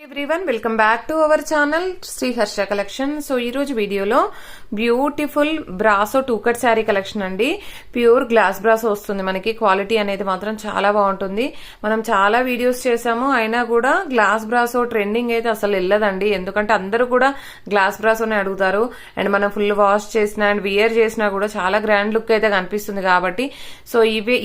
Everyone welcome back to our channel Shri Harsha collection. So ఈ రోజు వీడియోలో beautiful brasso two cut sari collection అండి. Pure glass brasso వస్తుంది మనకి. క్వాలిటీ అనేది మాత్రం చాలా బాగుంటుంది. మనం చాలా వీడియోస్ చేసాము, అయినా కూడా గ్లాస్ బ్రాసో ట్రెండింగ్ అయితే అసలు వెళ్ళదండి. ఎందుకంటే అందరూ కూడా గ్లాస్ బ్రాసోనే అడుగుతారు. అండ్ మనం ఫుల్ వాష్ చేసినా అండ్ వియర్ చేసినా కూడా చాలా గ్రాండ్ లుక్ అయితే కనిపిస్తుంది కాబట్టి సో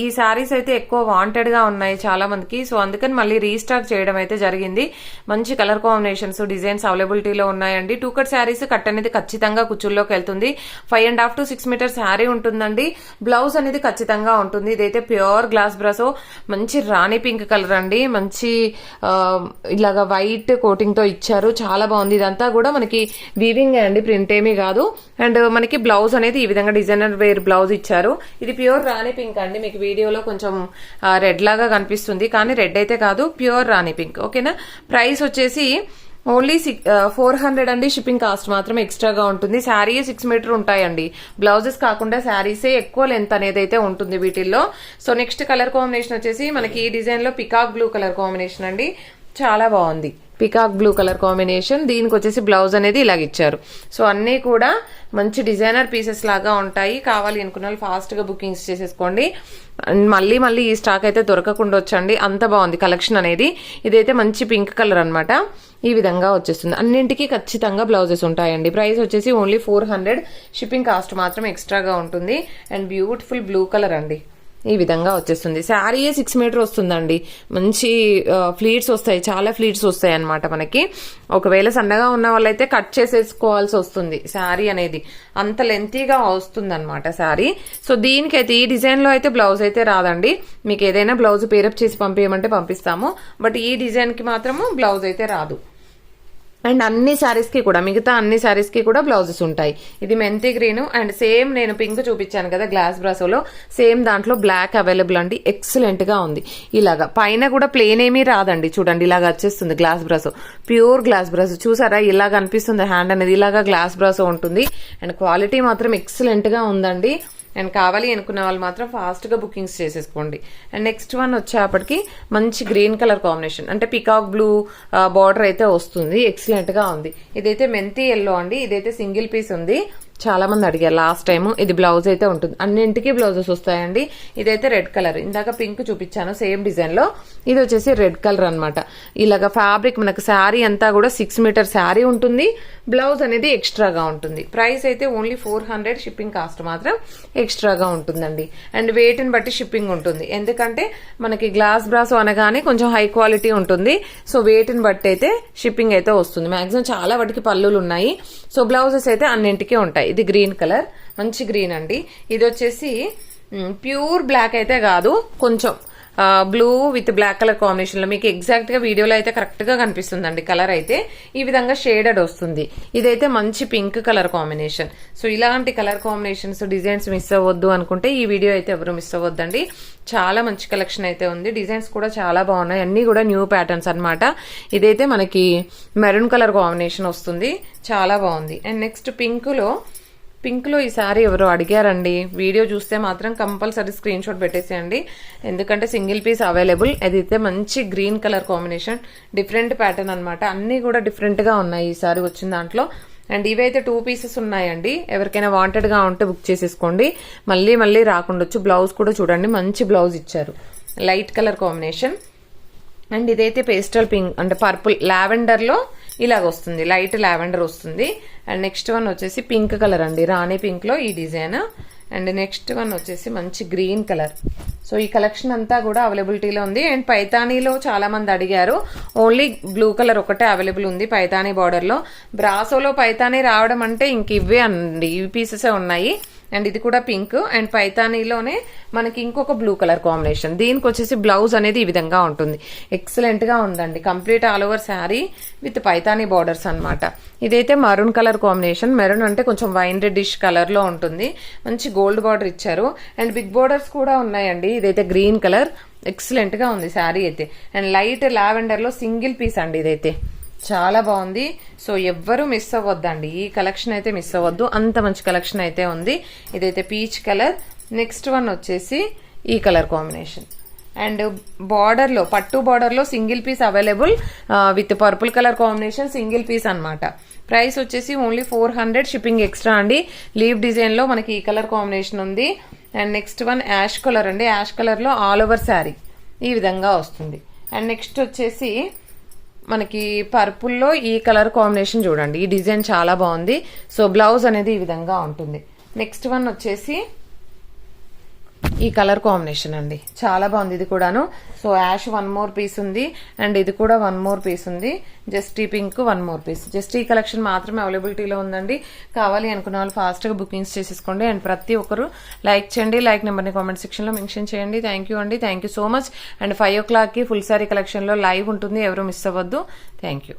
ఈ శారీస్ అయితే ఎక్కువ వాంటెడ్ గా ఉన్నాయి చాలా మందికి. సో అందుకని మళ్ళీ రీస్టాక్ చేయడం అయితే జరిగింది. మంచి కలర్ కాంబినేషన్స్ డిజైన్స్ అవైలబిలిటీలో ఉన్నాయండి. టూ కట్ శారీస్ కట్ అనేది ఖచ్చితంగా కుచ్చుల్లోకి వెళ్తుంది. 5.5 to 6 మీటర్ శారీ ఉంటుందండి. బ్లౌజ్ అనేది ఖచ్చితంగా ఉంటుంది. ఇదైతే ప్యూర్ గ్లాస్ బ్రాసో, మంచి రాణి పింక్ కలర్ అండి. మంచి ఇలాగా వైట్ కోటింగ్ తో ఇచ్చారు, చాలా బాగుంది. ఇదంతా కూడా మనకి వీవింగ్ అండి, ప్రింట్ ఏమీ కాదు. అండ్ మనకి బ్లౌజ్ అనేది ఈ విధంగా డిజైనర్ వేర్ బ్లౌజ్ ఇచ్చారు. ఇది ప్యూర్ రాణి పింక్ అండి. మీకు వీడియోలో కొంచెం రెడ్ లాగా కనిపిస్తుంది, కానీ రెడ్ అయితే కాదు, ప్యూర్ రాణి పింక్. ఓకేనా. ప్రైస్ వచ్చేసి ఓన్లీ 400 అండి. షిప్పింగ్ కాస్ట్ మాత్రం ఎక్స్ట్రాగా ఉంటుంది. శారీ 6 మీటర్ ఉంటాయండి. బ్లౌజెస్ కాకుండా శారీసే ఎక్కువ లెంత్ అనేది అయితే ఉంటుంది వీటిల్లో. సో నెక్స్ట్ కలర్ కాంబినేషన్ వచ్చేసి మనకి ఈ డిజైన్ లో పికాక్ బ్లూ కలర్ కాంబినేషన్ అండి. చాలా బాగుంది పికాక్ బ్లూ కలర్ కాంబినేషన్. దీనికి వచ్చేసి బ్లౌజ్ అనేది ఇలాగ ఇచ్చారు. సో అన్ని కూడా మంచి డిజైనర్ పీసెస్ లాగా ఉంటాయి. కావాలి అనుకున్న వాళ్ళు ఫాస్ట్ గా బుకింగ్స్ చేసేసుకోండి. మళ్ళీ ఈ స్టాక్ అయితే దొరకకుండా వచ్చండి, అంత బాగుంది కలెక్షన్ అనేది. ఇదైతే మంచి పింక్ కలర్ అన్నమాట. ఈ విధంగా వచ్చేస్తుంది. అన్నింటికి ఖచ్చితంగా బ్లౌజెస్ ఉంటాయండి. ప్రైస్ వచ్చేసి ఓన్లీ 400. షిప్పింగ్ కాస్ట్ మాత్రం ఎక్స్ట్రాగా ఉంటుంది. అండ్ బ్యూటిఫుల్ బ్లూ కలర్ అండి. ఈ విధంగా వచ్చేస్తుంది. శారీ 6 మీటర్ వస్తుందండి. మంచి ఫ్లీట్స్ వస్తాయి, చాలా ఫ్లీట్స్ వస్తాయి అనమాట మనకి. ఒకవేళ సన్నగా ఉన్న వాళ్ళైతే కట్ చేసేసుకోవాల్సి వస్తుంది శారీ అనేది, అంత లెంతీగా వస్తుంది అనమాట శారీ. సో దీనికైతే ఈ డిజైన్ లో అయితే బ్లౌజ్ అయితే రాదండి. మీకు ఏదైనా బ్లౌజ్ పేరప్ చేసి పంపించమంటే పంపిస్తాము, బట్ ఈ డిజైన్ కి మాత్రము బ్లౌజ్ అయితే రాదు. అండ్ అన్ని శారీస్ కి కూడా, మిగతా అన్ని శారీస్ కి కూడా బ్లౌజెస్ ఉంటాయి. ఇది మెంతి గ్రీన్ అండ్ సేమ్ నేను పింక్ చూపించాను కదా గ్లాస్ బ్రాసోలో, సేమ్ దాంట్లో బ్లాక్ అవైలబుల్ అండి. ఎక్సలెంట్ గా ఉంది. ఇలాగా పైన కూడా ప్లేన్ ఏమీ రాదండి. చూడండి ఇలాగా వచ్చేస్తుంది glass brasso, pure glass brasso. చూసారా ఇలాగ అనిపిస్తుంది హ్యాండ్ అనేది. ఇలాగా గ్లాస్ బ్రాసో ఉంటుంది. అండ్ క్వాలిటీ మాత్రం ఎక్సలెంట్ గా ఉందండి. అండ్ కావాలి అనుకున్న వాళ్ళు మాత్రం ఫాస్ట్ గా బుకింగ్స్ చేసేసుకోండి. అండ్ నెక్స్ట్ వన్ వచ్చేప్పటికి మంచి గ్రీన్ కలర్ కాంబినేషన్, అంటే పికాక్ బ్లూ బార్డర్ అయితే వస్తుంది. ఎక్సలెంట్ గా ఉంది. ఇదైతే మెంతి ఎల్లో అండి. ఇదైతే సింగిల్ పీస్ ఉంది. చాలా మంది అడిగారు లాస్ట్ టైం. ఇది బ్లౌజ్ అయితే ఉంటుంది, అన్నింటికి బ్లౌజెస్ వస్తాయండి. ఇదైతే రెడ్ కలర్, ఇందాక పింక్ చూపించాను సేమ్ డిజైన్ లో. ఇది వచ్చేసి రెడ్ కలర్ అనమాట. ఇలాగ ఫ్యాబ్రిక్ మనకు శారీ అంతా కూడా 6 మీటర్ శారీ ఉంటుంది. బ్లౌజ్ అనేది ఎక్స్ట్రాగా ఉంటుంది. ప్రైస్ అయితే ఓన్లీ 400. షిప్పింగ్ కాస్ట్ మాత్రం ఎక్స్ట్రాగా ఉంటుందండి. అండ్ వెయిట్ ని బట్టి షిప్పింగ్ ఉంటుంది, ఎందుకంటే మనకి గ్లాస్ బ్రాసో అనగానే కొంచెం హై క్వాలిటీ ఉంటుంది. సో వెయిట్ ని బట్టి అయితే షిప్పింగ్ అయితే వస్తుంది. మాక్సిమం చాలా వాటికి పళ్ళులు ఉన్నాయి. సో బ్లౌజెస్ అయితే అన్నింటికీ ఉంటాయి. ఇది గ్రీన్ కలర్, మంచి గ్రీన్ అండి. ఇది వచ్చేసి ప్యూర్ బ్లాక్ అయితే కాదు, కొంచెం blue with black colour combination లో. మీకు ఎగ్జాక్ట్ గా వీడియోలో అయితే కరెక్ట్ గా కనిపిస్తుందండి. కలర్ అయితే ఈ విధంగా షేడెడ్ వస్తుంది. ఇదైతే మంచి పింక్ కలర్ కాంబినేషన్. సో ఇలాంటి కలర్ కాంబినేషన్స్ డిజైన్స్ మిస్ అవ్వద్దు అనుకుంటే ఈ వీడియో అయితే ఎవరు మిస్ అవ్వద్దండి. చాలా మంచి కలెక్షన్ అయితే ఉంది. డిజైన్స్ కూడా చాలా బాగున్నాయి. అన్ని కూడా న్యూ ప్యాటర్న్స్ అనమాట. ఇదైతే మనకి మెరూన్ కలర్ కాంబినేషన్ వస్తుంది, చాలా బాగుంది. అండ్ నెక్స్ట్ పింక్ లో ఈ సారీ ఎవరో అడిగారండి. వీడియో చూస్తే మాత్రం కంపల్సరీ స్క్రీన్ షాట్ పెట్టేసేయండి, ఎందుకంటే సింగిల్ పీస్ అవైలబుల్. అదైతే మంచి green colour combination, different pattern అనమాట. అన్ని కూడా డిఫరెంట్ గా ఉన్నాయి ఈ సారీ వచ్చిన దాంట్లో. అండ్ ఇవైతే 2 పీసెస్ ఉన్నాయండి. ఎవరికైనా వాంటెడ్ గా ఉంటే బుక్ చేసేసుకోండి, మళ్ళీ రాకుండొచ్చు. బ్లౌజ్ కూడా చూడండి, మంచి బ్లౌజ్ ఇచ్చారు, లైట్ కలర్ కాంబినేషన్. అండ్ ఇదైతే పేస్టల్ పింక్ అంటే పర్పుల్ లావెండర్ లో ఇలాగ వస్తుంది, లైట్ లావెండర్ వస్తుంది. అండ్ నెక్స్ట్ వన్ వచ్చేసి పింక్ కలర్ అండి, రాణి పింక్ లో ఈ డిజైన్. అండ్ నెక్స్ట్ వన్ వచ్చేసి మంచి గ్రీన్ కలర్. సో ఈ కలెక్షన్ అంతా కూడా అవైలబిలిటీలో ఉంది. అండ్ పైతానీలో చాలా మంది అడిగారు. ఓన్లీ బ్లూ కలర్ ఒకటే అవైలబుల్ ఉంది పైతానీ బార్డర్ లో. బ్రాసోలో పైతానీ రావడం అంటే ఇంక ఇవే అండి, ఇవి పీసెస్ ఉన్నాయి. అండ్ ఇది కూడా పింక్. అండ్ పైతానీలోనే మనకి ఇంకొక బ్లూ కలర్ కాంబినేషన్. దీనికి వచ్చేసి బ్లౌజ్ అనేది ఈ విధంగా ఉంటుంది. ఎక్సలెంట్ గా ఉందండి. Complete all over sari with Paithani borders అనమాట. ఇదైతే మరూన్ కలర్ కాంబినేషన్. మెరూన్ అంటే కొంచెం వైన్ రెడ్డిష్ కలర్ లో ఉంటుంది. మంచి గోల్డ్ బార్డర్ ఇచ్చారు. అండ్ బిగ్ బార్డర్స్ కూడా ఉన్నాయండి. ఇదైతే గ్రీన్ కలర్, ఎక్సలెంట్ గా ఉంది శారీ అయితే. అండ్ లైట్ లావెండర్ లో సింగిల్ పీస్ అండి. ఇదైతే చాలా బాగుంది. సో ఎవ్వరూ మిస్ అవ్వద్దండి, ఈ కలెక్షన్ అయితే మిస్ అవ్వద్దు, అంత మంచి కలెక్షన్ అయితే ఉంది. ఇదైతే పీచ్ కలర్. నెక్స్ట్ వన్ వచ్చేసి ఈ కలర్ కాంబినేషన్. అండ్ బార్డర్ లో పట్టు బార్డర్ లో single piece available with purple colour combination single piece అన్నమాట. ప్రైస్ వచ్చేసి ఓన్లీ 400 షిప్పింగ్ ఎక్స్ట్రా అండి. లీవ్ డిజైన్ లో మనకి ఈ కలర్ కాంబినేషన్ ఉంది. And next one ash colour అండి. యాష్ కలర్ లో ఆల్ ఓవర్ శారీ ఈ విధంగా వస్తుంది. అండ్ నెక్స్ట్ వచ్చేసి మనకి పర్పుల్ లో ఈ కలర్ కాంబినేషన్ చూడండి, ఈ డిజైన్ చాలా బాగుంది. సో బ్లౌజ్ అనేది ఈ విధంగా ఉంటుంది. నెక్స్ట్ వన్ వచ్చేసి ఈ కలర్ కాంబినేషన్ అండి, చాలా బాగుంది ఇది కూడాను. సో యాష్ 1 మోర్ పీస్ ఉంది అండ్ ఇది కూడా 1 మోర్ పీస్ ఉంది. జస్ట్ ఈ పింక్ 1 మోర్ పీస్. జస్ట్ ఈ కలెక్షన్ మాత్రమే అవైలబిలిటీలో ఉందండి. కావాలి అనుకున్న వాళ్ళు ఫాస్ట్ గా బుకింగ్స్ చేసేసుకోండి. అండ్ ప్రతి ఒక్కరు లైక్ చేయండి. లైక్ నెంబర్ ని కామెంట్ సెక్షన్ లో మెన్షన్ చేయండి. థ్యాంక్ యూ అండి, thank you so much. And 5 o'clock కి ఫుల్ సారీ కలెక్షన్ లో లైవ్ ఉంటుంది, ఎవరు మిస్ అవ్వద్దు. Thank you.